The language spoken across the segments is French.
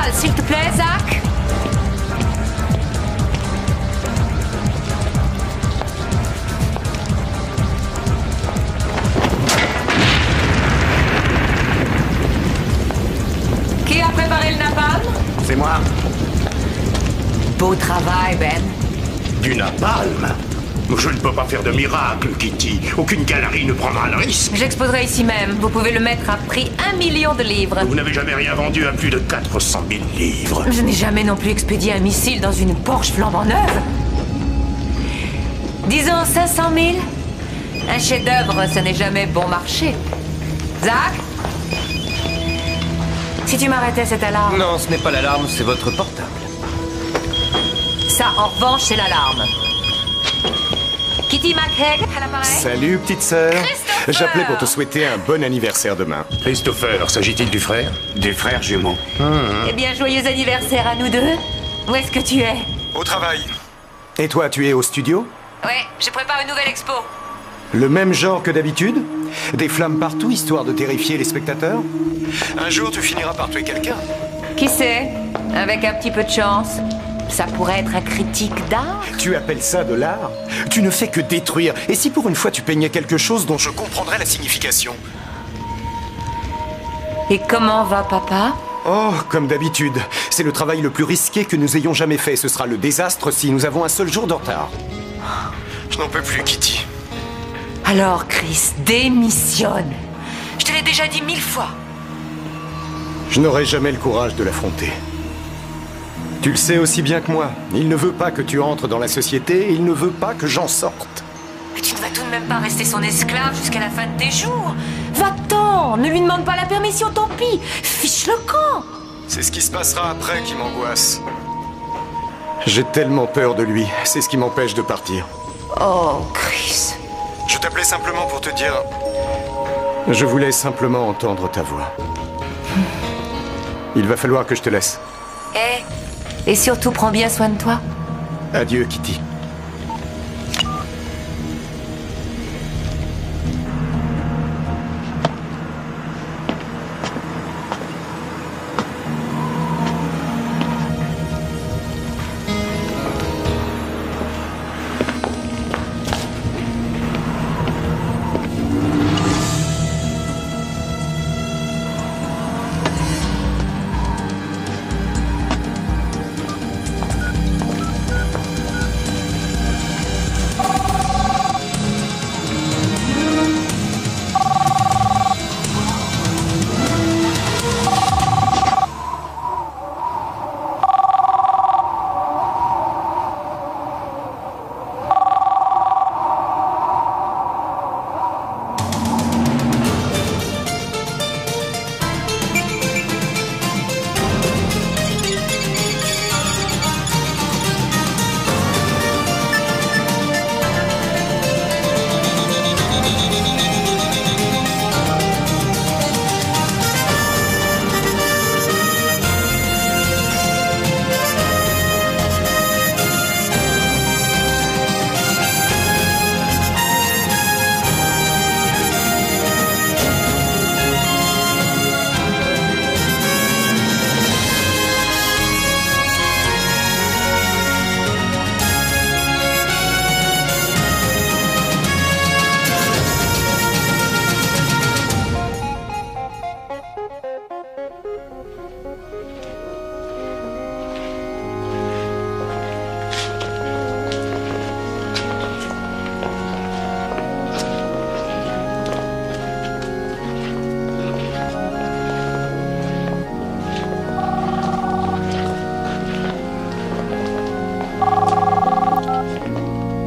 salle, s'il te plaît, Zach. Qui a préparé le napalm? C'est moi. Beau travail, Ben. Du napalm? Je ne peux pas faire de miracle, Kitty. Aucune galerie ne prendra le risque. J'exposerai ici même. Vous pouvez le mettre à prix 1 million de livres. Vous n'avez jamais rien vendu à plus de 400 000 livres. Je n'ai jamais non plus expédié un missile dans une Porsche flambant neuve. Disons 500 000. Un chef-d'œuvre, ce n'est jamais bon marché. Zach? Si tu m'arrêtais cette alarme... Non, ce n'est pas l'alarme, c'est votre portable. Ça, en revanche, c'est l'alarme. Kitty McHegg, à l'appareil? Salut, petite sœur. Christopher. J'appelais pour te souhaiter un bon anniversaire demain. Christopher, s'agit-il du frère? Des frères jumeaux. Eh bien, joyeux anniversaire à nous deux. Où est-ce que tu es? Au travail. Et toi, tu es au studio? Ouais, je prépare une nouvelle expo. Le même genre que d'habitude? Des flammes partout, histoire de terrifier les spectateurs? Un jour, tu finiras par tuer quelqu'un. Qui sait? Avec un petit peu de chance, ça pourrait être un critique d'art. Tu appelles ça de l'art? Tu ne fais que détruire. Et si pour une fois tu peignais quelque chose dont je comprendrais la signification? Et comment va papa? Oh, comme d'habitude. C'est le travail le plus risqué que nous ayons jamais fait. Ce sera le désastre si nous avons un seul jour de retard. Je n'en peux plus, Kitty. Alors, Chris, démissionne. Je te l'ai déjà dit 1000 fois. Je n'aurai jamais le courage de l'affronter. Tu le sais aussi bien que moi. Il ne veut pas que tu entres dans la société et il ne veut pas que j'en sorte. Mais tu ne vas tout de même pas rester son esclave jusqu'à la fin de tes jours. Va-t'en, ne lui demande pas la permission, tant pis. Fiche le camp. C'est ce qui se passera après qui m'angoisse. J'ai tellement peur de lui. C'est ce qui m'empêche de partir. Oh, Chris. Je t'appelais simplement pour te dire... Je voulais simplement entendre ta voix. Il va falloir que je te laisse. Et surtout, prends bien soin de toi. Adieu, Kitty.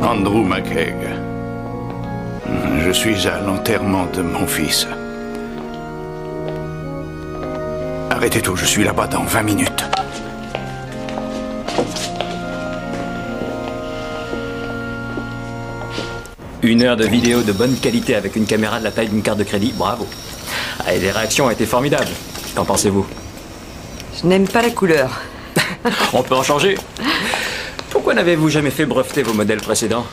Andrew McHegg. Je suis à l'enterrement de mon fils. Arrêtez tout, je suis là-bas dans 20 minutes. Une heure de vidéo de bonne qualité avec une caméra de la taille d'une carte de crédit, bravo. Et les réactions ont été formidables. Qu'en pensez-vous? Je n'aime pas la couleur. On peut en changer. Pourquoi n'avez-vous jamais fait breveter vos modèles précédents?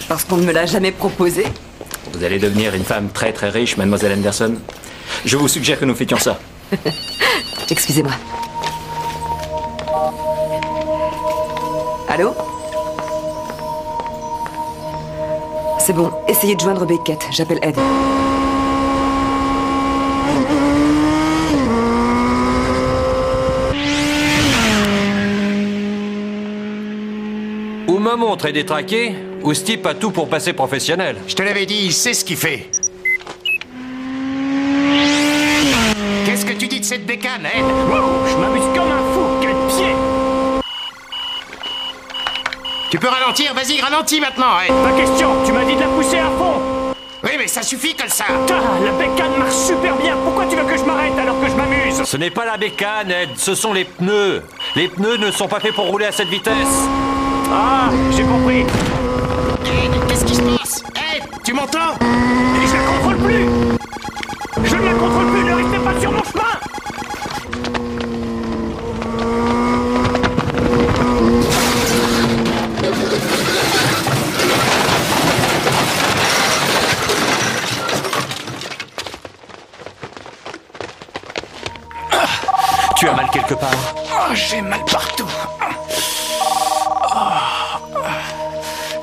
Parce qu'on ne me l'a jamais proposé. Vous allez devenir une femme très très riche, mademoiselle Anderson. Je vous suggère que nous fêtions ça. Excusez-moi. Allô? C'est bon, essayez de joindre Beckett. J'appelle Ed. Ou ma montre est détraquée, ou ce type a tout pour passer professionnel. Je te l'avais dit, il sait ce qu'il fait. Qu'est-ce que tu dis de cette bécane, Ed? Wow, je m'amuse comme un fou, quel pied! Tu peux ralentir, vas-y, ralentis maintenant, Ed. Pas question, tu m'as dit de la pousser à fond! Oui, mais ça suffit comme ça. Ah, la bécane marche super bien, pourquoi tu veux que je m'arrête alors que je m'amuse? Ce n'est pas la bécane, Ed, ce sont les pneus. Les pneus ne sont pas faits pour rouler à cette vitesse. Ah, j'ai compris. Ed, qu'est-ce qui se passe? Ed, tu m'entends? Et je la contrôle plus! Je ne la contrôle plus, ne restez pas sur mon chemin! Tu as mal quelque part? Oh, j'ai mal partout.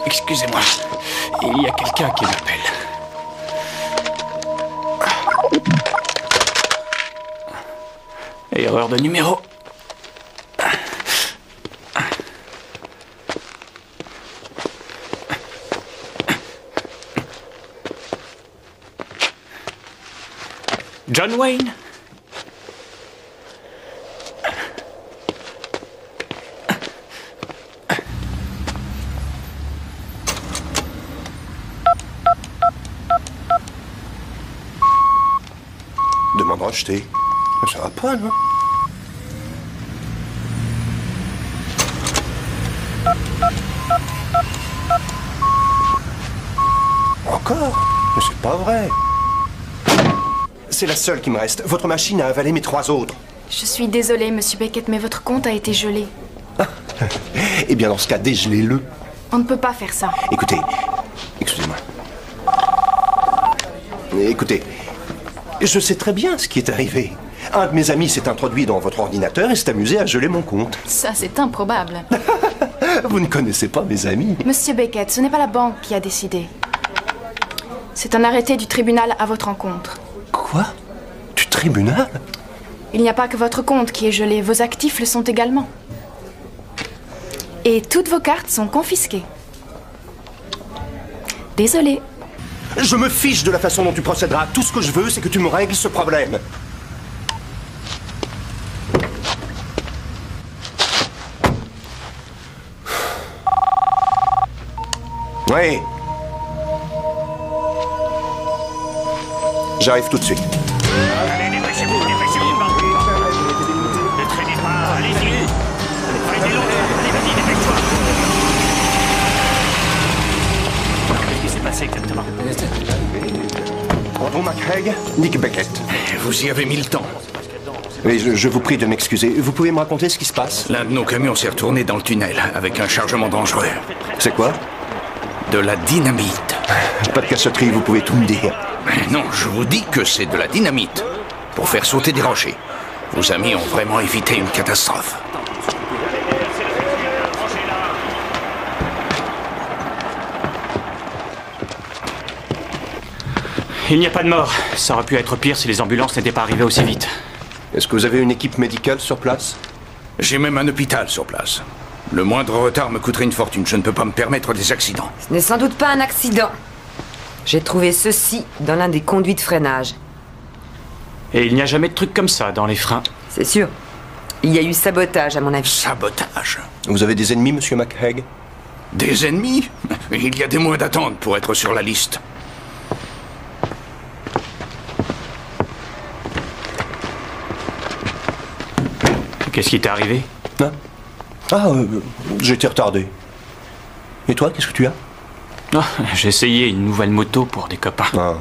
Excusez-moi, il y a quelqu'un qui m'appelle. Erreur de numéro. John Wayne? Demande rejetée. Ça va pas, non? Encore? Mais c'est pas vrai. C'est la seule qui me reste. Votre machine a avalé mes 3 autres. Je suis désolée, monsieur Beckett, mais votre compte a été gelé. Eh bien, dans ce cas, dégelez-le. On ne peut pas faire ça. Écoutez, excusez-moi. Écoutez, je sais très bien ce qui est arrivé. Un de mes amis s'est introduit dans votre ordinateur et s'est amusé à geler mon compte. Ça, c'est improbable. Vous ne connaissez pas mes amis. Monsieur Beckett, ce n'est pas la banque qui a décidé. C'est un arrêté du tribunal à votre encontre. Quoi? Du tribunal? Il n'y a pas que votre compte qui est gelé, vos actifs le sont également. Et toutes vos cartes sont confisquées. Désolée. Je me fiche de la façon dont tu procéderas. Tout ce que je veux, c'est que tu me règles ce problème. Oui. J'arrive tout de suite. Allez, dépêchez-vous, dépêchez-vous, bordel. Ne traînez pas, allez-y. Arrêtez l'autre, allez, vas-y, dépêche-toi. Qu'est-ce qui s'est passé exactement? Andrew McHague, Nick Beckett. Vous y avez mis le temps. Oui, je vous prie de m'excuser. Vous pouvez me raconter ce qui se passe? L'un de nos camions s'est retourné dans le tunnel avec un chargement dangereux. C'est quoi? De la dynamite. Pas de casseterie, vous pouvez tout me dire. Non, je vous dis que c'est de la dynamite. Pour faire sauter des rochers. Vos amis ont vraiment évité une catastrophe. Il n'y a pas de mort. Ça aurait pu être pire si les ambulances n'étaient pas arrivées aussi vite. Est-ce que vous avez une équipe médicale sur place? J'ai même un hôpital sur place. Le moindre retard me coûterait une fortune. Je ne peux pas me permettre des accidents. Ce n'est sans doute pas un accident. J'ai trouvé ceci dans l'un des conduits de freinage. Et il n'y a jamais de truc comme ça dans les freins. C'est sûr. Il y a eu sabotage, à mon avis. Sabotage? Vous avez des ennemis, monsieur McHague? Des ennemis? Il y a des mois d'attente pour être sur la liste. Qu'est-ce qui t'est arrivé? J'étais retardé. Et toi, qu'est-ce que tu as? Oh, j'ai essayé une nouvelle moto pour des copains.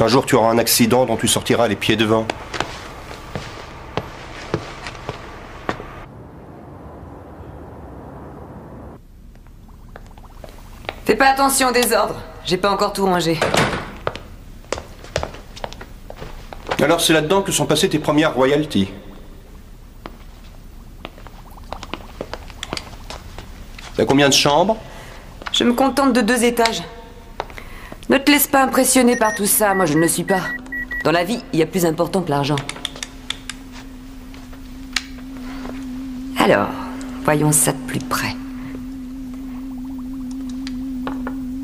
Un jour, tu auras un accident dont tu sortiras les pieds devant. Fais pas attention au désordre. J'ai pas encore tout rangé. Alors, c'est là-dedans que sont passées tes premières royalties. T'as combien de chambres? Je me contente de 2 étages. Ne te laisse pas impressionner par tout ça, moi je ne le suis pas. Dans la vie, il y a plus important que l'argent. Alors, voyons ça de plus près.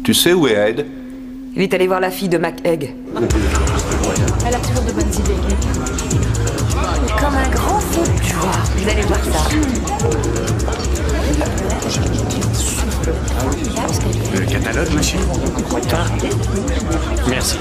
Tu sais où est Ed? Il est allé voir la fille de McEgg. Elle a toujours de bonnes idées. Comme un grand feu de joie. Vous allez voir ça. Le catalogue, monsieur? Merci.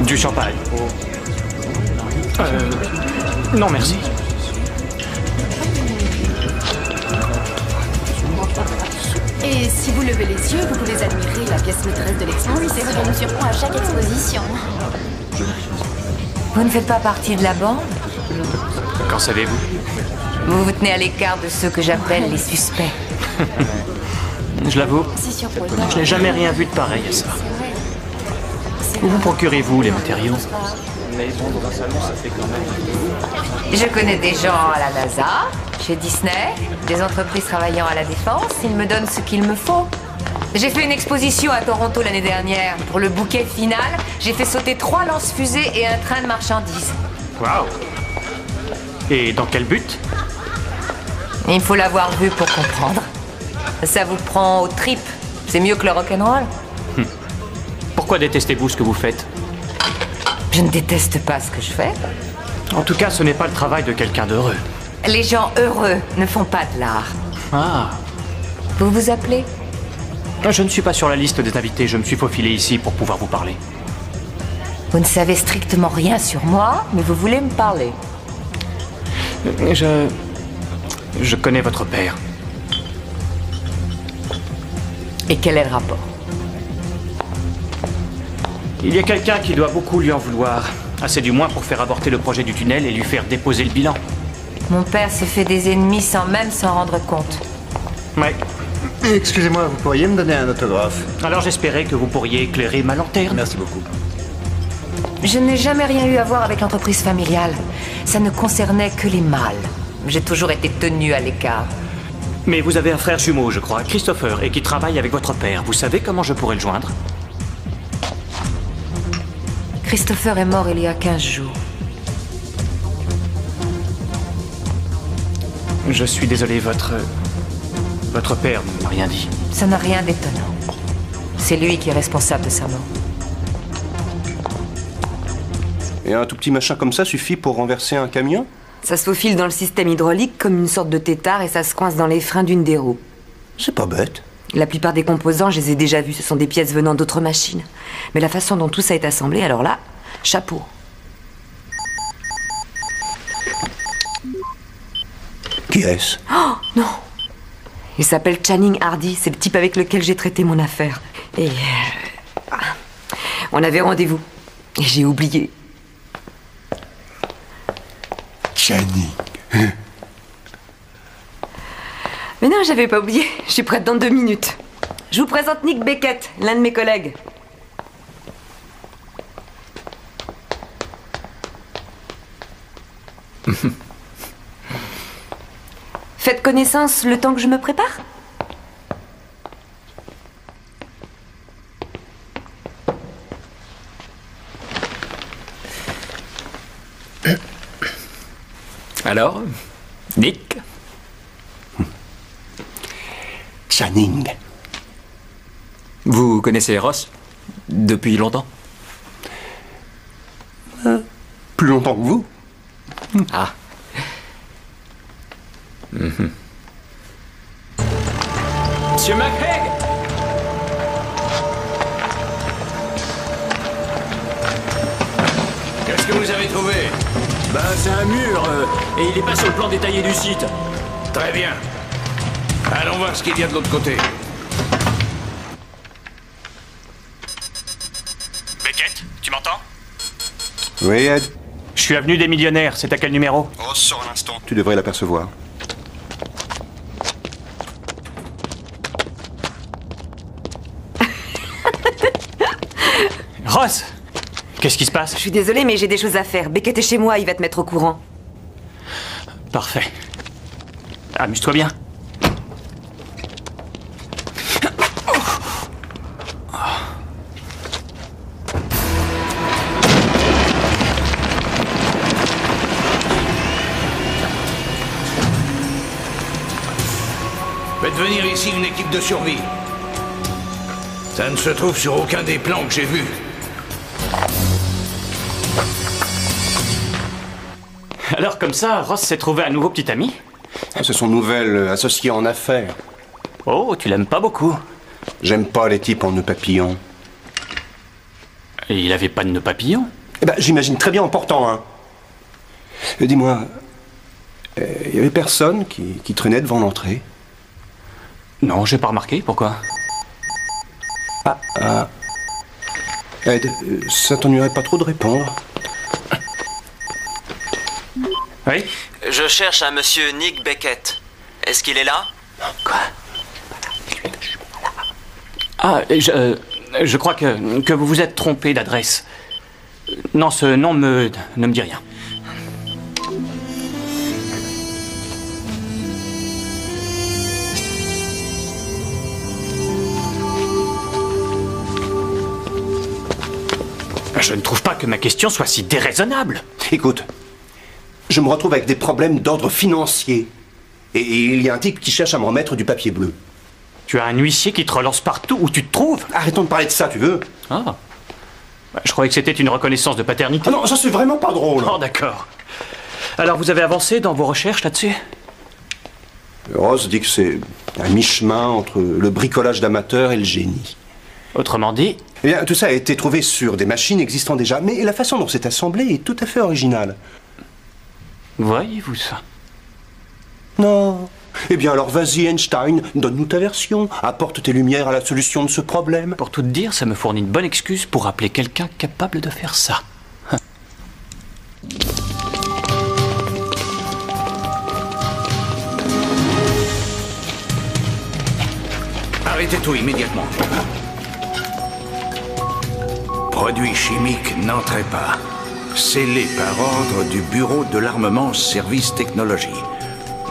Du champagne. Non, merci. Et si vous levez les yeux, vous pouvez admirer la pièce maîtresse de l'exposition. C'est ce qui nous surprend à chaque exposition. Vous ne faites pas partie de la bande? Qu'en savez-vous? Vous vous tenez à l'écart de ceux que j'appelle les suspects. Je l'avoue, C'est surprenant. je n'ai jamais rien vu de pareil à ça. Où vous procurez-vous les matériaux? Je connais des gens à la NASA, chez Disney, des entreprises travaillant à la défense. Ils me donnent ce qu'il me faut. J'ai fait une exposition à Toronto l'année dernière. Pour le bouquet final, j'ai fait sauter 3 lance-fusées et un train de marchandises. Waouh! Et dans quel but? Il faut l'avoir vu pour comprendre. Ça vous prend aux tripes. C'est mieux que le rock'n'roll. Pourquoi détestez-vous ce que vous faites? Je ne déteste pas ce que je fais. En tout cas, ce n'est pas le travail de quelqu'un d'heureux. Les gens heureux ne font pas de l'art. Ah. Vous vous appelez? Je ne suis pas sur la liste des invités, je me suis faufilé ici pour pouvoir vous parler. Vous ne savez strictement rien sur moi, mais vous voulez me parler. Je connais votre père. Et quel est le rapport? Il y a quelqu'un qui doit beaucoup lui en vouloir. Assez du moins pour faire avorter le projet du tunnel et lui faire déposer le bilan. Mon père se fait des ennemis sans même s'en rendre compte. Ouais. Excusez-moi, vous pourriez me donner un autographe? Alors j'espérais que vous pourriez éclairer ma lanterne. Merci beaucoup. Je n'ai jamais rien eu à voir avec l'entreprise familiale. Ça ne concernait que les mâles. J'ai toujours été tenue à l'écart. Mais vous avez un frère jumeau, je crois, Christopher, et qui travaille avec votre père. Vous savez comment je pourrais le joindre? Christopher est mort il y a 15 jours. Je suis désolé, votre père ne m'a rien dit. Ça n'a rien d'étonnant. C'est lui qui est responsable de sa mort. Et un tout petit machin comme ça suffit pour renverser un camion? Ça se faufile dans le système hydraulique comme une sorte de tétard et ça se coince dans les freins d'une des roues. C'est pas bête. La plupart des composants, je les ai déjà vus. Ce sont des pièces venant d'autres machines. Mais la façon dont tout ça est assemblé, alors là, chapeau. Qui est-ce? Oh, non! Il s'appelle Channing Hardy. C'est le type avec lequel j'ai traité mon affaire. Et... on avait rendez-vous. Et j'ai oublié. Channing. Mais non, j'avais pas oublié. Je suis prête dans 2 minutes. Je vous présente Nick Beckett, l'un de mes collègues. Faites connaissance le temps que je me prépare? Alors, Nick? Channing. Vous connaissez Ross? Depuis longtemps? Plus longtemps que vous. Ah. Monsieur McEgg! Qu'est-ce que vous avez trouvé? Ben, c'est un mur, et il est pas sur le plan détaillé du site. Très bien. Allons voir ce qu'il y a de l'autre côté. Beckett, tu m'entends? Oui, Ed. Je suis avenue des Millionnaires, c'est à quel numéro? Oh, sors un instant. Tu devrais l'apercevoir. Ross! Qu'est-ce qui se passe? Je suis désolée, mais j'ai des choses à faire. Beckett est chez moi, il va te mettre au courant. Parfait. Amuse-toi bien. Faites venir ici une équipe de survie. Ça ne se trouve sur aucun des plans que j'ai vus. Alors comme ça, Ross s'est trouvé un nouveau petit ami? C'est son nouvel associé en affaires. Oh, tu l'aimes pas beaucoup. J'aime pas les types en nœud papillon. Et il avait pas de nœud papillon? Eh ben, j'imagine très bien en portant un. Dis-moi, il y avait personne qui traînait devant l'entrée? Non, j'ai pas remarqué. Pourquoi? Ed, ça t'ennuierait pas trop de répondre? Oui? Je cherche un monsieur Nick Beckett. Est-ce qu'il est là? Quoi? Ah, je crois que vous vous êtes trompé d'adresse. Non, ce nom ne me dit rien. Je ne trouve pas que ma question soit si déraisonnable. Écoute, je me retrouve avec des problèmes d'ordre financier. Et il y a un type qui cherche à me remettre du papier bleu. Tu as un huissier qui te relance partout où tu te trouves? Arrêtons de parler de ça, tu veux? Ah. Je croyais que c'était une reconnaissance de paternité. Ah non, ça c'est vraiment pas drôle. Oh, d'accord. Alors, vous avez avancé dans vos recherches là-dessus? Ross dit que c'est un mi-chemin entre le bricolage d'amateur et le génie. Autrement dit? Eh bien, tout ça a été trouvé sur des machines existant déjà, mais la façon dont c'est assemblé est tout à fait originale. Voyez-vous ça? Non. Eh bien alors vas-y Einstein, donne-nous ta version, apporte tes lumières à la solution de ce problème. Pour tout te dire, ça me fournit une bonne excuse pour appeler quelqu'un capable de faire ça. Arrêtez tout immédiatement. Produits chimiques n'entrez pas. Scellé par ordre du Bureau de l'Armement Service Technologie.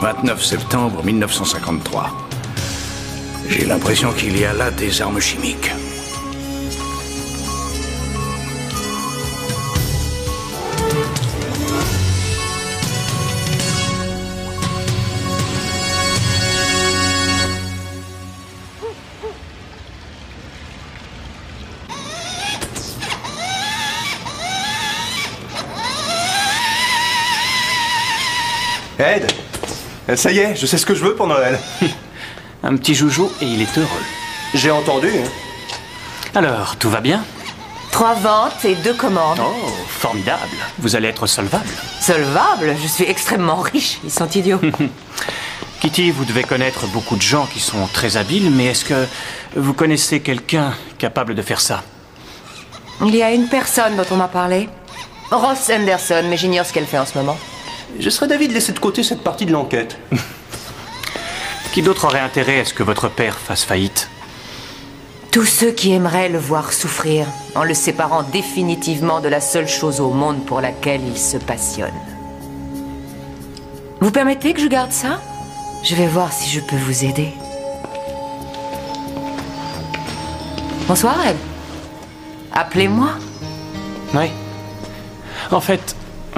29 septembre 1953. J'ai l'impression qu'il y a là des armes chimiques. Ed, ça y est, je sais ce que je veux pour Noël. Un petit joujou et il est heureux. J'ai entendu. Hein. Alors, tout va bien? 3 ventes et 2 commandes. Oh, formidable. Vous allez être solvable. Solvable? Je suis extrêmement riche. Ils sont idiots. Kitty, vous devez connaître beaucoup de gens qui sont très habiles, mais est-ce que vous connaissez quelqu'un capable de faire ça? Il y a une personne dont on m'a parlé. Ross Anderson, mais j'ignore ce qu'elle fait en ce moment. Je serais d'avis de laisser de côté cette partie de l'enquête. Qui d'autre aurait intérêt à ce que votre père fasse faillite? Tous ceux qui aimeraient le voir souffrir, en le séparant définitivement de la seule chose au monde pour laquelle il se passionne. Vous permettez que je garde ça? Je vais voir si je peux vous aider. Bonsoir, Ed. Appelez-moi. Oui. En fait,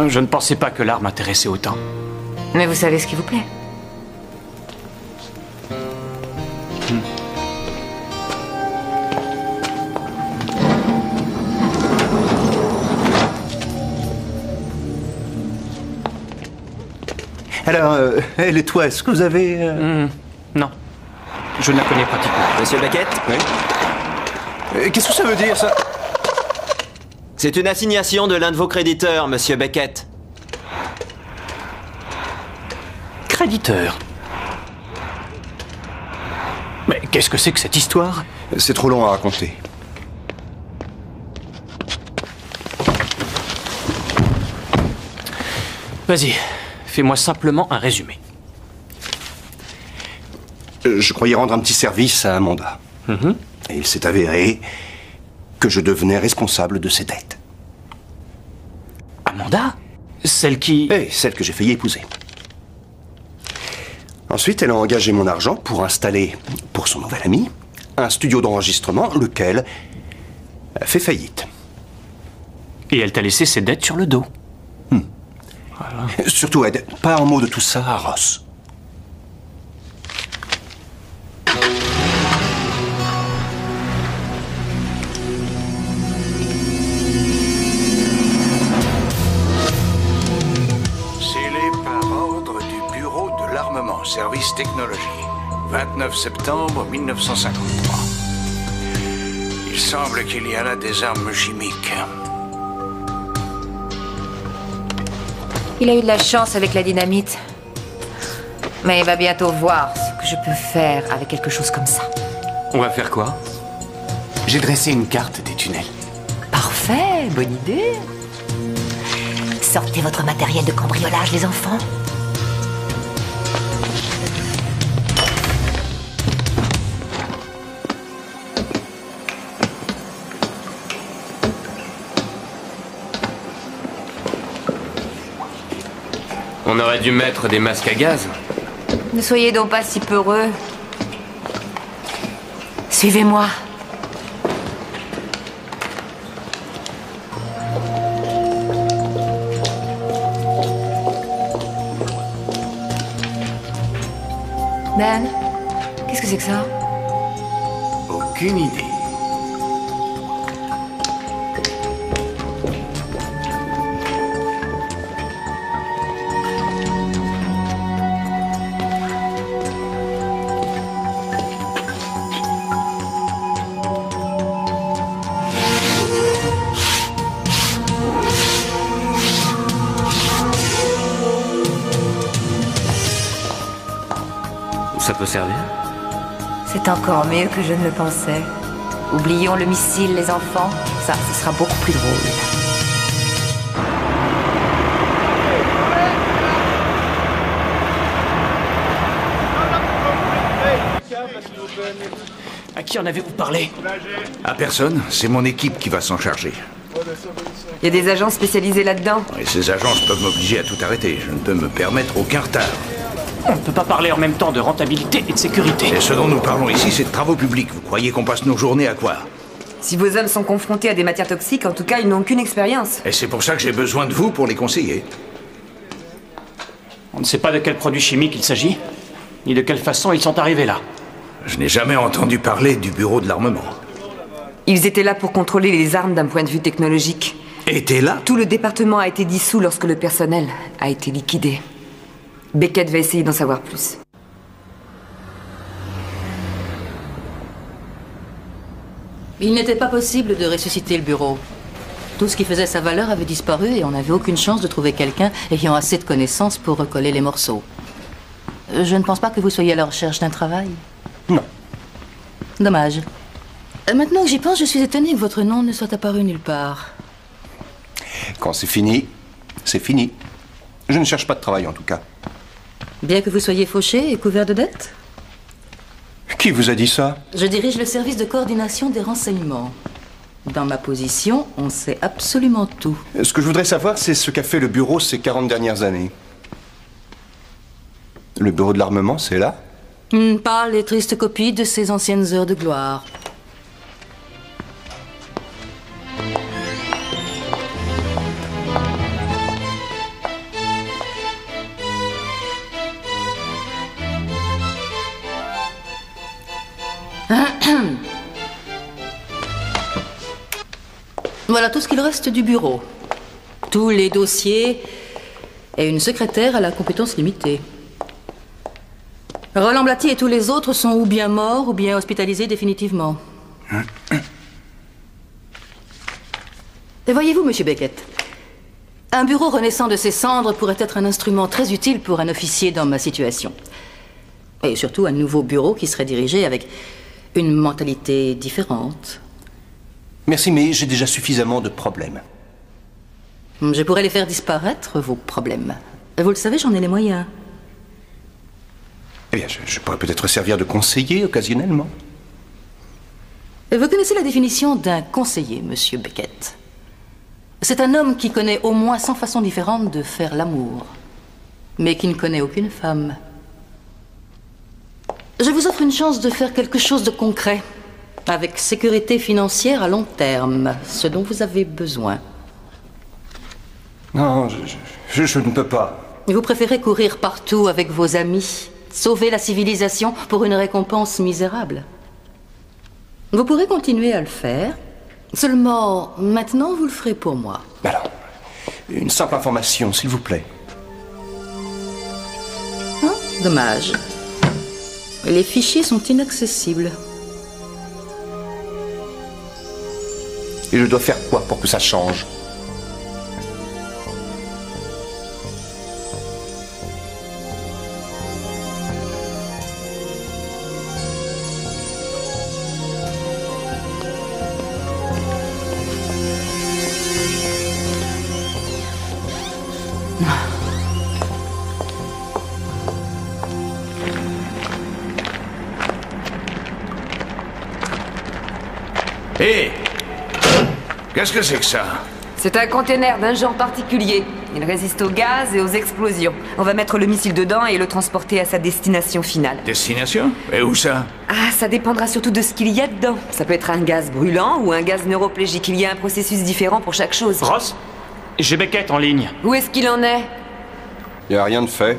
je ne pensais pas que l'art m'intéressait autant. Mais vous savez ce qui vous plaît. Alors, elle et toi, est-ce que vous avez... Non. Je ne la connais pratiquement. Monsieur Beckett? Oui. Qu'est-ce que ça veut dire, ça? C'est une assignation de l'un de vos créditeurs, monsieur Beckett. Créditeur? Mais qu'est-ce que c'est que cette histoire? C'est trop long à raconter. Vas-y, fais-moi simplement un résumé. Je croyais rendre un petit service à Amanda. Et il s'est avéré que je devenais responsable de ses dettes. Amanda? Celle qui... Eh, celle que j'ai failli épouser. Ensuite, elle a engagé mon argent pour installer, pour son nouvel ami, un studio d'enregistrement, lequel a fait faillite. Et elle t'a laissé ses dettes sur le dos. Voilà. Surtout, Ed, pas un mot de tout ça à Ross. Scellé par ordre du Bureau de l'Armement Service Technologie, 29 septembre 1953. Il semble qu'il y a là des armes chimiques. Il a eu de la chance avec la dynamite. Mais il va bientôt voir ce que je peux faire avec quelque chose comme ça. On va faire quoi? J'ai dressé une carte des tunnels. Parfait, bonne idée. Sortez votre matériel de cambriolage, les enfants. On aurait dû mettre des masques à gaz. Ne soyez donc pas si peureux. Suivez-moi. Dan, qu'est-ce que c'est que ça? Aucune idée. Ça peut servir? C'est encore mieux que je ne le pensais. Oublions le missile, les enfants. Ça, ce sera beaucoup plus drôle. À qui en avez-vous parlé? À personne, c'est mon équipe qui va s'en charger. Il y a des agents spécialisés là-dedans. Et ces agences peuvent m'obliger à tout arrêter. Je ne peux me permettre aucun retard. On ne peut pas parler en même temps de rentabilité et de sécurité. Et ce dont nous parlons ici, c'est de travaux publics. Vous croyez qu'on passe nos journées à quoi? Si vos hommes sont confrontés à des matières toxiques, en tout cas, ils n'ont aucune expérience. Et c'est pour ça que j'ai besoin de vous pour les conseiller. On ne sait pas de quel produit chimique il s'agit, ni de quelle façon ils sont arrivés là. Je n'ai jamais entendu parler du Bureau de l'Armement. Ils étaient là pour contrôler les armes d'un point de vue technologique. Étaient là? Tout le département a été dissous lorsque le personnel a été liquidé. Beckett va essayer d'en savoir plus. Il n'était pas possible de ressusciter le bureau. Tout ce qui faisait sa valeur avait disparu et on n'avait aucune chance de trouver quelqu'un ayant assez de connaissances pour recoller les morceaux. Je ne pense pas que vous soyez à la recherche d'un travail. Non. Dommage. Maintenant que j'y pense, je suis étonnée que votre nom ne soit apparu nulle part. Quand c'est fini, c'est fini. Je ne cherche pas de travail en tout cas. Bien que vous soyez fauché et couvert de dettes? Qui vous a dit ça? Je dirige le service de coordination des renseignements. Dans ma position, on sait absolument tout. Ce que je voudrais savoir, c'est ce qu'a fait le bureau ces 40 dernières années. Le bureau de l'armement, c'est là? Pas les tristes copies de ces anciennes heures de gloire. Voilà tout ce qu'il reste du bureau. Tous les dossiers et une secrétaire à la compétence limitée. Roland Blatty et tous les autres sont ou bien morts ou bien hospitalisés définitivement. Et voyez-vous, monsieur Beckett, un bureau renaissant de ses cendres pourrait être un instrument très utile pour un officier dans ma situation. Et surtout un nouveau bureau qui serait dirigé avec une mentalité différente. Merci, mais j'ai déjà suffisamment de problèmes. Je pourrais les faire disparaître, vos problèmes. Vous le savez, j'en ai les moyens. Eh bien, je pourrais peut-être servir de conseiller occasionnellement. Vous connaissez la définition d'un conseiller, monsieur Beckett. C'est un homme qui connaît au moins 100 façons différentes de faire l'amour, mais qui ne connaît aucune femme. Je vous offre une chance de faire quelque chose de concret, avec sécurité financière à long terme, ce dont vous avez besoin. Non, je ne peux pas. Vous préférez courir partout avec vos amis, sauver la civilisation pour une récompense misérable. Vous pourrez continuer à le faire, seulement maintenant vous le ferez pour moi. Alors, une simple information, s'il vous plaît. Hein? Dommage. Les fichiers sont inaccessibles. Et je dois faire quoi pour que ça change? Hé! Qu'est-ce que c'est que ça? C'est un conteneur d'un genre particulier. Il résiste au gaz et aux explosions. On va mettre le missile dedans et le transporter à sa destination finale. Destination? Et où ça? Ah, ça dépendra surtout de ce qu'il y a dedans. Ça peut être un gaz brûlant ou un gaz neuroplégique. Il y a un processus différent pour chaque chose. Ross, j'ai Beckett en ligne. Où est-ce qu'il en est? Il n'y a rien de fait.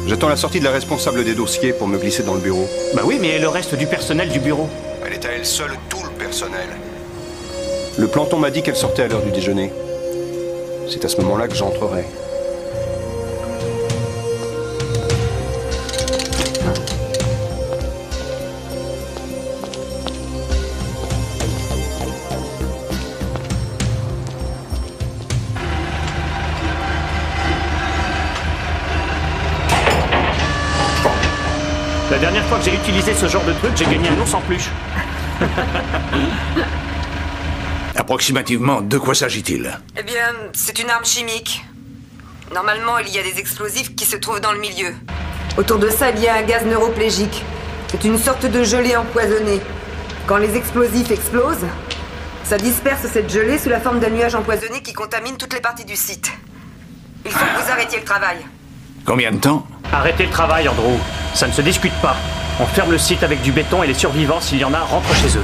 J'attends la sortie de la responsable des dossiers pour me glisser dans le bureau. Bah oui, mais le reste du personnel du bureau? Elle est à elle seule, tout le personnel. Le planton m'a dit qu'elle sortait à l'heure du déjeuner. C'est à ce moment-là que j'entrerai. La dernière fois que j'ai utilisé ce genre de truc, j'ai gagné un ours en peluche. Approximativement, de quoi s'agit-il? Eh bien, c'est une arme chimique. Normalement, il y a des explosifs qui se trouvent dans le milieu. Autour de ça, il y a un gaz neuroplégique. C'est une sorte de gelée empoisonnée. Quand les explosifs explosent, ça disperse cette gelée sous la forme d'un nuage empoisonné qui contamine toutes les parties du site. Il faut que vous arrêtiez le travail. Combien de temps? Arrêtez le travail, Andrew. Ça ne se discute pas. On ferme le site avec du béton et les survivants, s'il y en a, rentrent chez eux.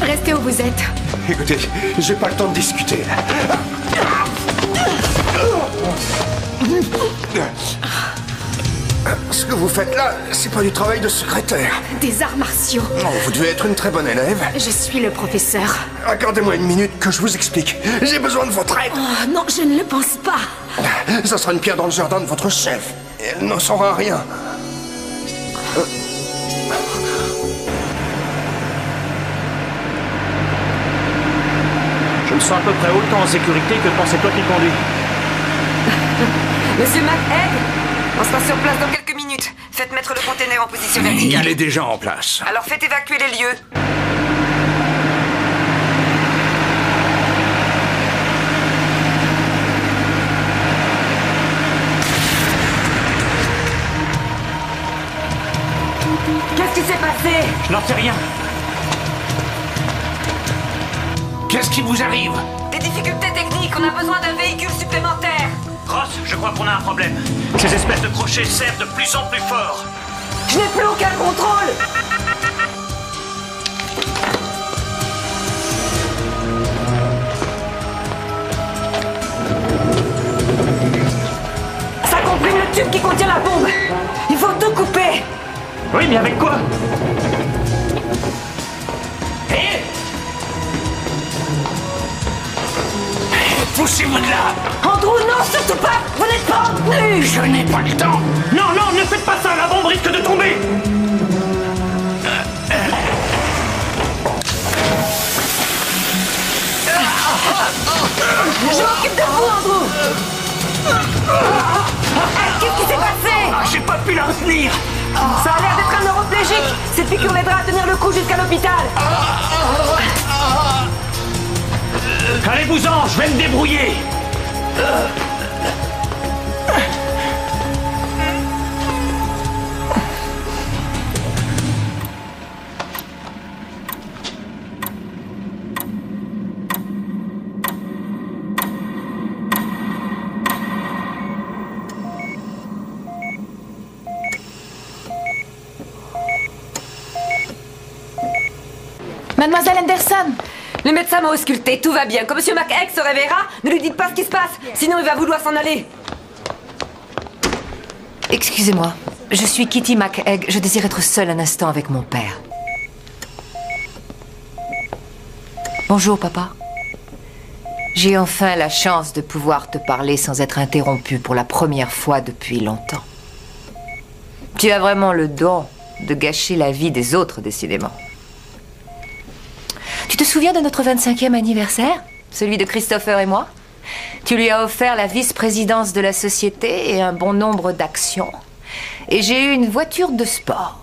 Restez où vous êtes. Écoutez, j'ai pas le temps de discuter. Ce que vous faites là, c'est pas du travail de secrétaire. Des arts martiaux. Oh, vous devez être une très bonne élève. Je suis le professeur. Accordez-moi une minute que je vous explique. J'ai besoin de votre aide. Oh non, je ne le pense pas. Ça sera une pierre dans le jardin de votre chef. Elle n'en saura rien. Je me sens à peu près autant en sécurité que quand c'est toi qui conduis. Monsieur McEgg, on sera sur place dans quelques minutes. Faites mettre le container en position verticale. Il est déjà en place. Alors faites évacuer les lieux. Qu'est-ce qui s'est passé? Je n'en sais rien. Qu'est-ce qui vous arrive? Des difficultés techniques, on a besoin d'un véhicule supplémentaire. Ross, je crois qu'on a un problème. Ces espèces de crochets servent de plus en plus fort. Je n'ai plus aucun contrôle. Ça comprime le tube qui contient la bombe. Il faut tout couper. Oui, mais avec quoi? Poussez-vous de là! Andrew, non, surtout pas! Vous n'êtes pas retenu! Je n'ai pas le temps! Non, non, ne faites pas ça! La bombe risque de tomber! Je m'occupe de vous, Andrew! Qu'est-ce qui s'est passé? J'ai pas pu la retenir! Ça a l'air d'être un neuroplégique! Cette piqûre l'aidera à tenir le coup jusqu'à l'hôpital! Allez-vous-en, je vais me débrouiller. Mademoiselle Anderson! Le médecin m'a ausculté, tout va bien. Quand Monsieur McEgg se réveillera, ne lui dites pas ce qui se passe, sinon il va vouloir s'en aller. Excusez-moi, je suis Kitty McEgg. Je désire être seule un instant avec mon père. Bonjour, papa. J'ai enfin la chance de pouvoir te parler sans être interrompue pour la première fois depuis longtemps. Tu as vraiment le don de gâcher la vie des autres, décidément. Tu te souviens de notre 25e anniversaire? Celui de Christopher et moi? Tu lui as offert la vice-présidence de la société et un bon nombre d'actions. Et j'ai eu une voiture de sport.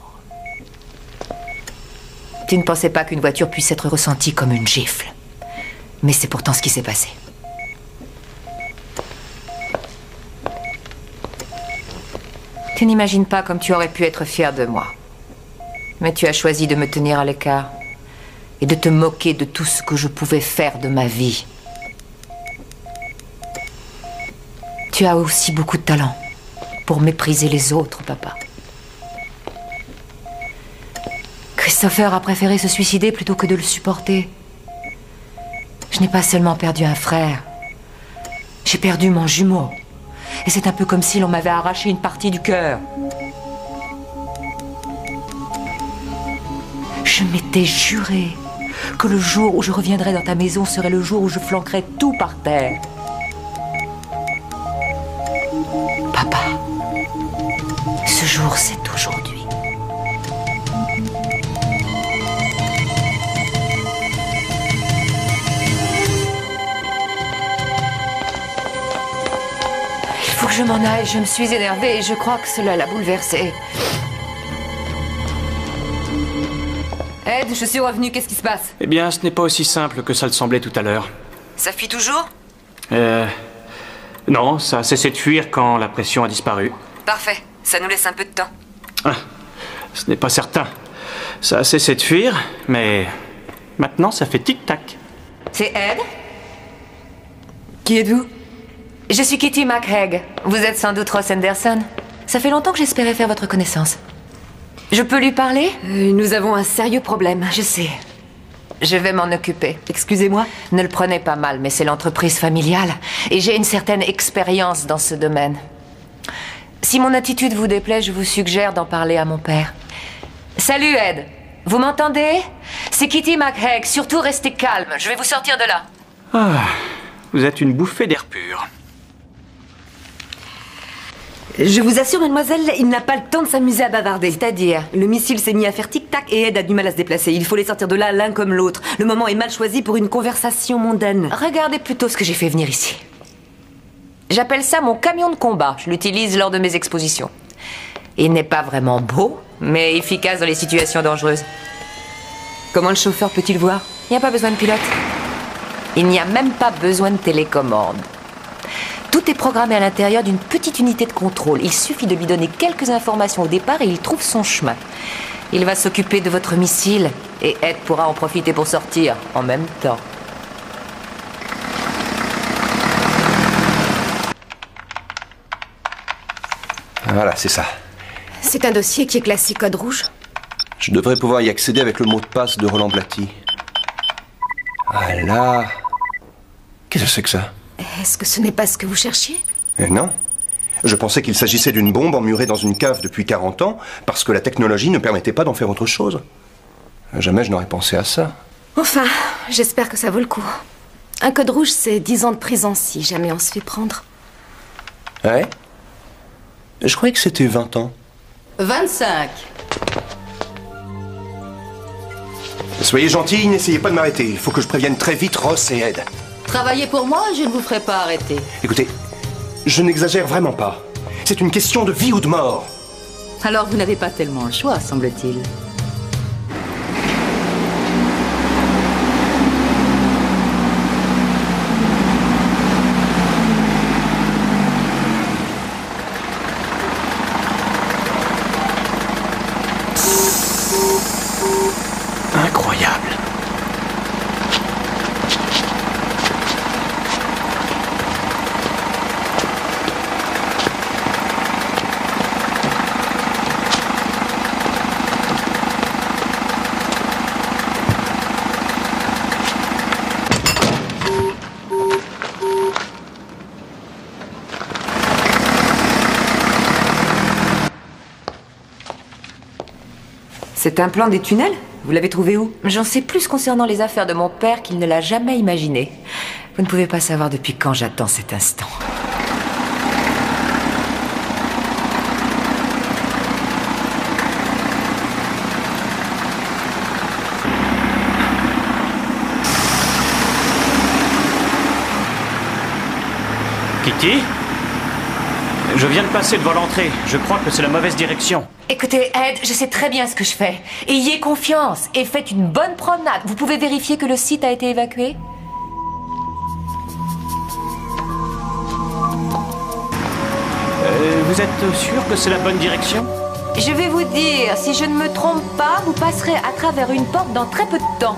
Tu ne pensais pas qu'une voiture puisse être ressentie comme une gifle. Mais c'est pourtant ce qui s'est passé. Tu n'imagines pas comme tu aurais pu être fier de moi. Mais tu as choisi de me tenir à l'écart. Et de te moquer de tout ce que je pouvais faire de ma vie. Tu as aussi beaucoup de talent pour mépriser les autres, papa. Christopher a préféré se suicider plutôt que de le supporter. Je n'ai pas seulement perdu un frère, j'ai perdu mon jumeau. Et c'est un peu comme si l'on m'avait arraché une partie du cœur. Je m'étais juré que le jour où je reviendrais dans ta maison serait le jour où je flanquerais tout par terre. Papa, ce jour, c'est aujourd'hui. Il faut que je m'en aille, je me suis énervée et je crois que cela l'a bouleversée. Ed, je suis revenu, qu'est-ce qui se passe? Eh bien, ce n'est pas aussi simple que ça le semblait tout à l'heure. Ça fuit toujours? Non, ça a cessé de fuir quand la pression a disparu. Parfait, ça nous laisse un peu de temps. Ah, ce n'est pas certain. Ça a cessé de fuir, mais maintenant ça fait tic-tac. C'est Ed? Qui êtes-vous? Je suis Kitty McEgg. Vous êtes sans doute Ross Anderson. Ça fait longtemps que j'espérais faire votre connaissance. Je peux lui parler? Nous avons un sérieux problème. Je sais. Je vais m'en occuper. Excusez-moi? Ne le prenez pas mal, mais c'est l'entreprise familiale. Et j'ai une certaine expérience dans ce domaine. Si mon attitude vous déplaît, je vous suggère d'en parler à mon père. Salut, Ed. Vous m'entendez? C'est Kitty McHegg. Surtout, restez calme. Je vais vous sortir de là. Ah, vous êtes une bouffée d'air pur. Je vous assure, mademoiselle, il n'a pas le temps de s'amuser à bavarder. C'est-à-dire? Le missile s'est mis à faire tic-tac et Ed a du mal à se déplacer. Il faut les sortir de là l'un comme l'autre. Le moment est mal choisi pour une conversation mondaine. Regardez plutôt ce que j'ai fait venir ici. J'appelle ça mon camion de combat. Je l'utilise lors de mes expositions. Il n'est pas vraiment beau, mais efficace dans les situations dangereuses. Comment le chauffeur peut-il voir? Il n'y a pas besoin de pilote. Il n'y a même pas besoin de télécommande. Tout est programmé à l'intérieur d'une petite unité de contrôle. Il suffit de lui donner quelques informations au départ et il trouve son chemin. Il va s'occuper de votre missile et Ed pourra en profiter pour sortir en même temps. Voilà, c'est ça. C'est un dossier qui est classé code rouge. Je devrais pouvoir y accéder avec le mot de passe de Roland Blatty. Ah là... Qu'est-ce que c'est que ça? Est-ce que ce n'est pas ce que vous cherchiez? Eh non. Je pensais qu'il s'agissait d'une bombe emmurée dans une cave depuis 40 ans parce que la technologie ne permettait pas d'en faire autre chose. Jamais je n'aurais pensé à ça. Enfin, j'espère que ça vaut le coup. Un code rouge, c'est 10 ans de prison si jamais on se fait prendre. Ouais? Je croyais que c'était 20 ans. 25. Soyez gentils, n'essayez pas de m'arrêter. Il faut que je prévienne très vite Ross et Ed. Travaillez pour moi, je ne vous ferai pas arrêter. Écoutez, je n'exagère vraiment pas. C'est une question de vie ou de mort. Alors vous n'avez pas tellement le choix, semble-t-il. Incroyable. C'est un plan des tunnels? Vous l'avez trouvé où? J'en sais plus concernant les affaires de mon père qu'il ne l'a jamais imaginé. Vous ne pouvez pas savoir depuis quand j'attends cet instant. Kitty? Je viens de passer devant l'entrée. Je crois que c'est la mauvaise direction. Écoutez, Ed, je sais très bien ce que je fais. Ayez confiance et faites une bonne promenade. Vous pouvez vérifier que le site a été évacué? Vous êtes sûr que c'est la bonne direction? Je vais vous dire, si je ne me trompe pas, vous passerez à travers une porte dans très peu de temps.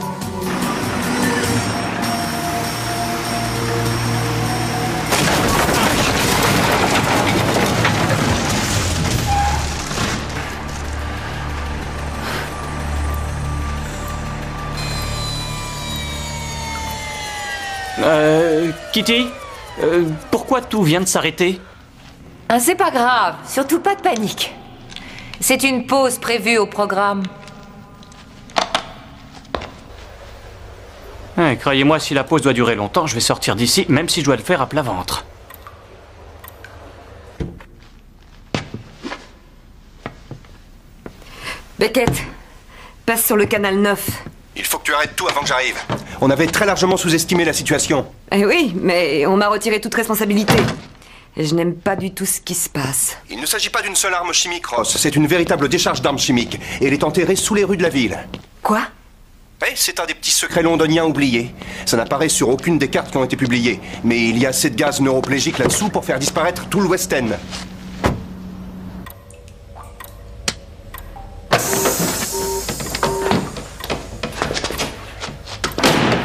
Kitty, pourquoi tout vient de s'arrêter? Ah, c'est pas grave, surtout pas de panique. C'est une pause prévue au programme. Croyez-moi, si la pause doit durer longtemps, je vais sortir d'ici, même si je dois le faire à plat ventre. Beckett, passe sur le canal 9. Il faut que tu arrêtes tout avant que j'arrive. On avait très largement sous-estimé la situation. Eh oui, mais on m'a retiré toute responsabilité. Et je n'aime pas du tout ce qui se passe. Il ne s'agit pas d'une seule arme chimique, Ross. C'est une véritable décharge d'armes chimiques. Et elle est enterrée sous les rues de la ville. Quoi? Oui, c'est un des petits secrets londoniens oubliés. Ça n'apparaît sur aucune des cartes qui ont été publiées. Mais il y a assez de gaz neuroplégique là-dessous pour faire disparaître tout le West End.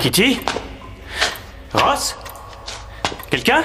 Kitty? Ross? Quelqu'un?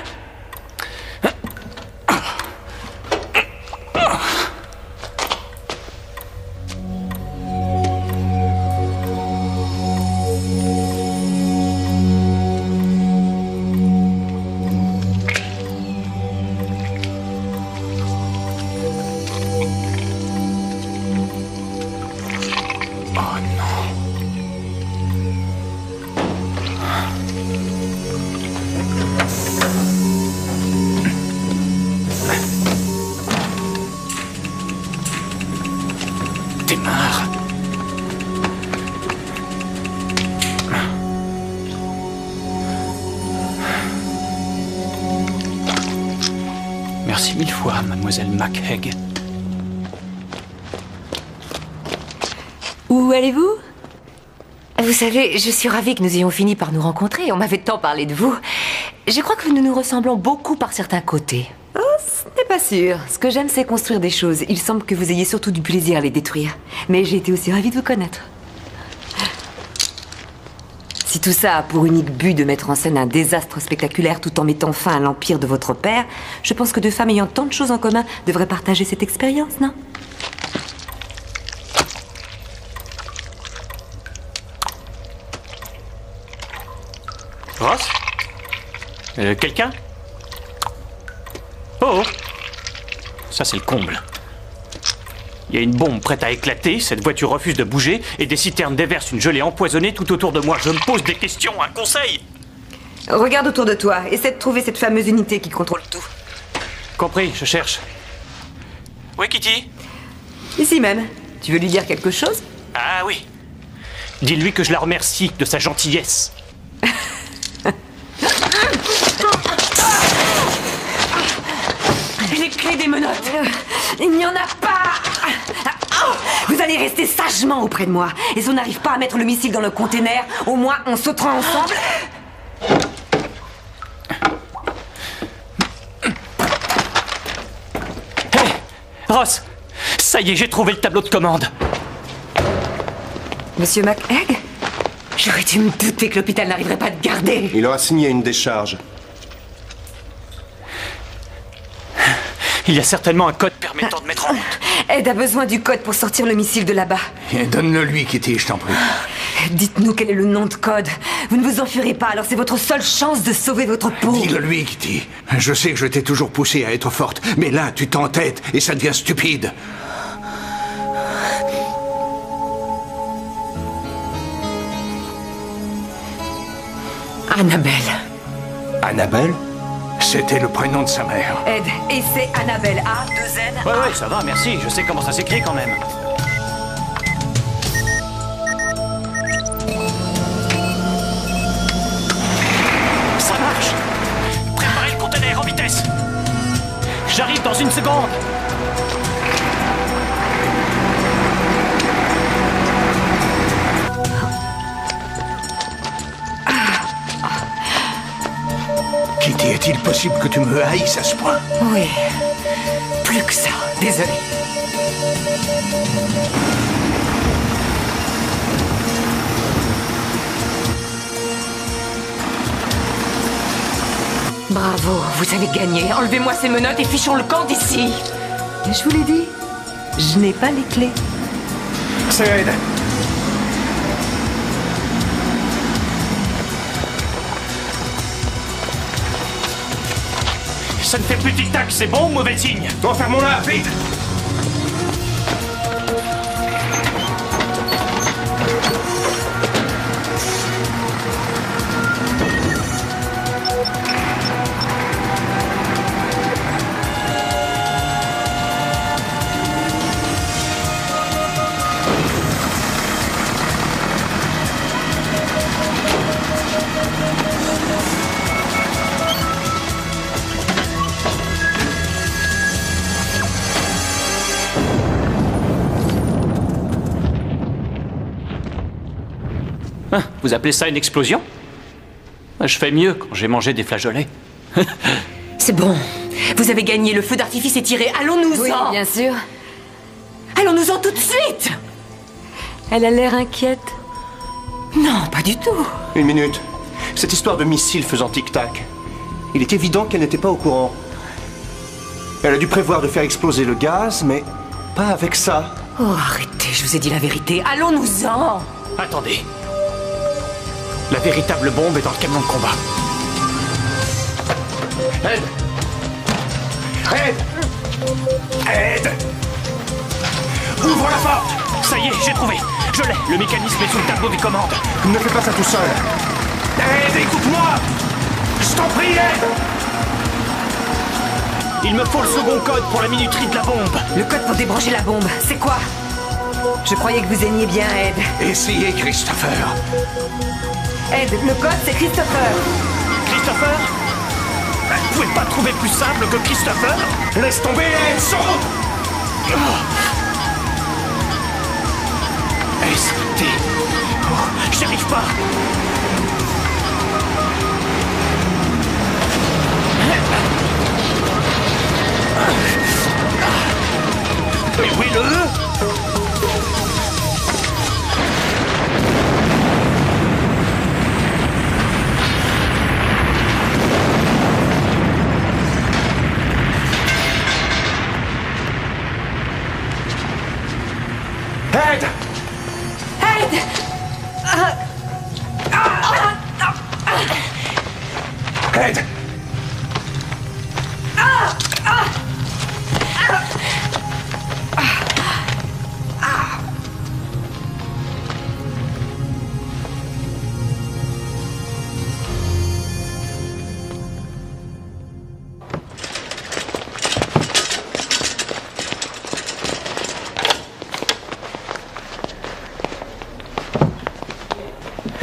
Merci 1000 fois, mademoiselle McHegg. Où allez-vous? Vous savez, je suis ravie que nous ayons fini par nous rencontrer. On m'avait tant parlé de vous. Je crois que nous nous ressemblons beaucoup par certains côtés. Oh, ce n'est pas sûr. Ce que j'aime, c'est construire des choses. Il semble que vous ayez surtout du plaisir à les détruire. Mais j'ai été aussi ravie de vous connaître. Si tout ça a pour unique but de mettre en scène un désastre spectaculaire tout en mettant fin à l'empire de votre père, je pense que deux femmes ayant tant de choses en commun devraient partager cette expérience, non? Ross? Quelqu'un? Oh! Ça, c'est le comble. Il y a une bombe prête à éclater, cette voiture refuse de bouger, et des citernes déversent une gelée empoisonnée tout autour de moi. Je me pose des questions, un conseil! Regarde autour de toi, essaie de trouver cette fameuse unité qui contrôle tout. Compris, je cherche. Oui, Kitty? Ici même. Tu veux lui dire quelque chose? Ah oui. Dis-lui que je la remercie de sa gentillesse. Les clés des menottes. Il n'y en a pas. Vous allez rester sagement auprès de moi. Et si on n'arrive pas à mettre le missile dans le container, au moins on sautera ensemble. Hé, Ross, ça y est, j'ai trouvé le tableau de commande. Monsieur McHegg? J'aurais dû me douter que l'hôpital n'arriverait pas à te garder. Il aura signé une décharge. Il y a certainement un code permettant de mettre en route. Ed a besoin du code pour sortir le missile de là-bas. Donne-le lui, Kitty, je t'en prie. Dites-nous quel est le nom de code. Vous ne vous enfuirez pas, alors c'est votre seule chance de sauver votre peau. Dis-le lui, Kitty. Je sais que je t'ai toujours poussé à être forte, mais là, tu t'entêtes et ça devient stupide. Annabelle. Annabelle? C'était le prénom de sa mère. Ed, et c'est Annabelle. A-2-N. Ouais, ça va, merci. Je sais comment ça s'écrit quand même. Ça marche. Préparez le conteneur en vitesse. J'arrive dans une seconde. Kitty, est-il possible que tu me haïsses à ce point? Oui. Plus que ça. Désolé. Bravo, vous avez gagné. Enlevez-moi ces menottes et fichons le camp d'ici. Je vous l'ai dit. Je n'ai pas les clés. C'est Ed. Ça ne fait plus tic-tac, c'est bon ou mauvais signe? Bon, fermons-la, vite! Ah, vous appelez ça une explosion? Je fais mieux quand j'ai mangé des flageolets. C'est bon. Vous avez gagné, le feu d'artifice est tiré. Allons-nous-en. Oui, bien sûr. Allons-nous-en tout de suite. Elle a l'air inquiète. Non, pas du tout. Une minute. Cette histoire de missile faisant tic-tac. Il est évident qu'elle n'était pas au courant. Elle a dû prévoir de faire exploser le gaz, mais pas avec ça. Oh, arrêtez, je vous ai dit la vérité. Allons-nous-en. Attendez. La véritable bombe est dans le camion de combat. Ed! Ed! Ed! Ouvre la porte! Ça y est, j'ai trouvé. Je l'ai. Le mécanisme est sous le tableau des commandes. Ne fais pas ça tout seul. Ed, écoute-moi! Je t'en prie, Ed! Il me faut le second code pour la minuterie de la bombe. Le code pour débrancher la bombe, c'est quoi? Je croyais que vous aimiez bien Ed. Essayez, Christopher. Ed, le code c'est Christopher. Christopher? Vous pouvez pas trouver plus simple que Christopher? Laisse tomber, Ed, saute! S.T. Oh, j'y arrive pas. Mais où est le E? Ed! Ed! Ed!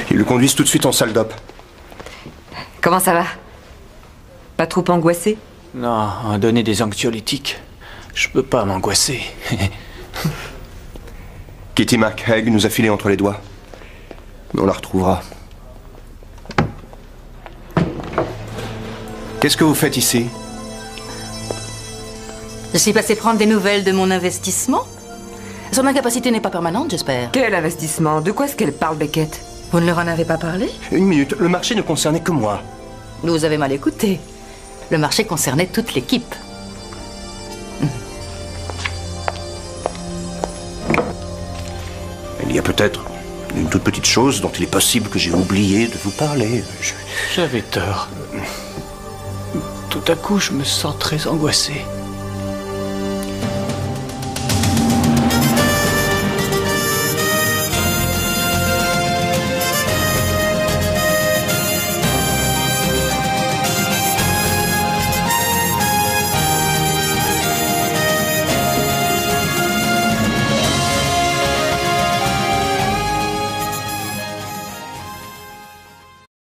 Ils le conduisent tout de suite en salle d'op. Comment ça va? Pas trop angoissé? Non, donner des anxiolytiques. Je peux pas m'angoisser. Kitty McHagg nous a filé entre les doigts. Mais on la retrouvera. Qu'est-ce que vous faites ici? Je suis passé prendre des nouvelles de mon investissement. Son incapacité n'est pas permanente, j'espère. Quel investissement? De quoi est-ce qu'elle parle, Beckett? Vous ne leur en avez pas parlé? Une minute, le marché ne concernait que moi. Vous avez mal écouté. Le marché concernait toute l'équipe. Il y a peut-être une toute petite chose dont il est possible que j'ai oublié de vous parler. J'avais tort. Tout à coup, je me sens très angoissé.